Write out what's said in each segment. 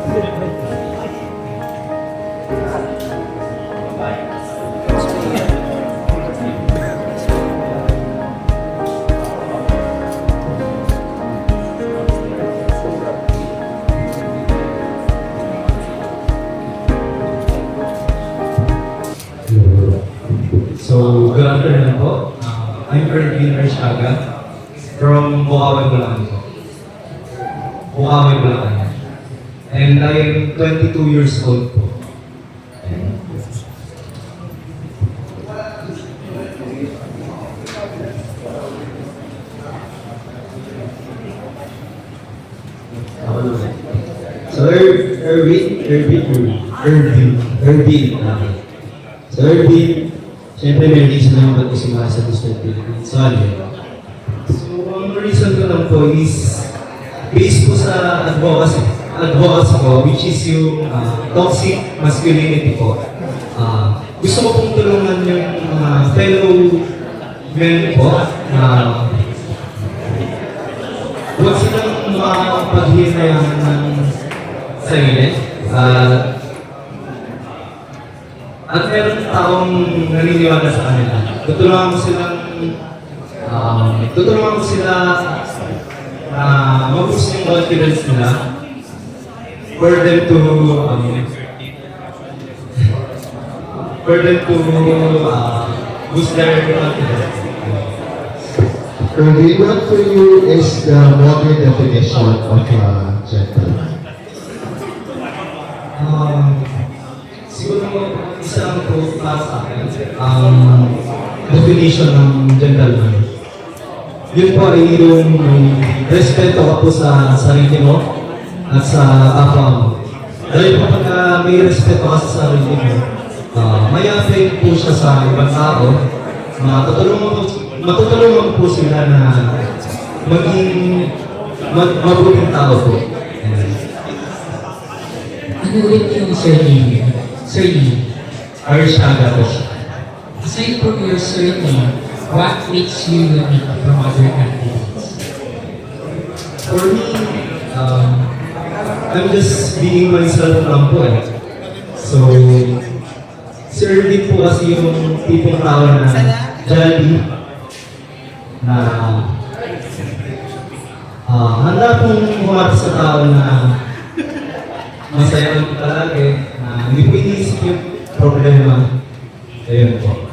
So, good afternoon po. I'm Erwin Arshaga from Bukawi, Bulacan po. Bukawi, Bulacan. And I'm 22 years old po. So, Erwin, siyempre may reason naman ba't ko sumasa sa Mr. Philippines. Sorry. So, ang reason ko lang po is based po sa advocacy ko, which is yung toxic masculinity po. Gusto ko pong tulungan yung fellow men po na huwag silang makapaghinayan ng sarili. At meron taong naniniwala sa kanila. Tutulungan ko sila mag-boost yung confidence nila for them to boost their confidence. Erwin, what for you is the modern definition of gentleman? Siguro isa lang po para sa akin, definition ng gentleman. Yun po ay yung respeto ka po sa sarili mo at sa kapwa mo. Dahil kapag may respeto ka sa sarili mo, may affect po siya sa ibang tao. Matutulungan po sila na maging mabuting tao po. Ano ulit yung surname? Surname? Arshaga po. Aside from your surname, what makes you unique from other candidates? For me, I'm just being myself lang po eh. So, si Erwin po kasi yung tipong tao na jolly, na handa pong humarap sa tao na masaya lang palagi, na hindi po iniisip yung problema. Ayun po.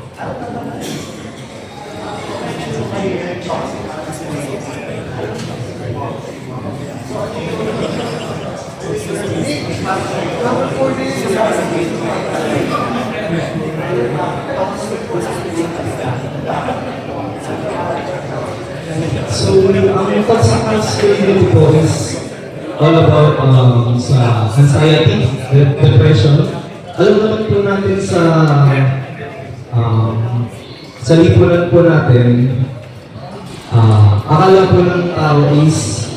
So, ang toxic masculinity po is all about sa anxiety, depression. Alam naman po natin sa lipunan po natin, akala po ng tao is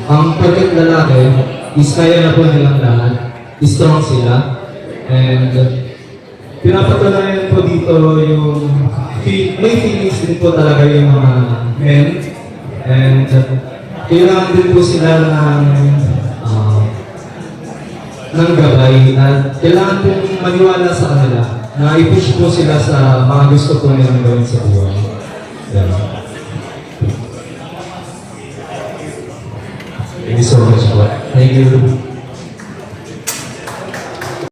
ang pagkat lalaki is kaya na po nilang lahat, strong sila, and pinapatunayan po dito yung may feelings din po talaga yung mga men, and kailangan din po sila ng gabay, at kailangan pong maniwala sa kanila na i-push po sila sa mga gusto po nilang gawin sa buhay. Yeah. Thank you so much po. Thank you.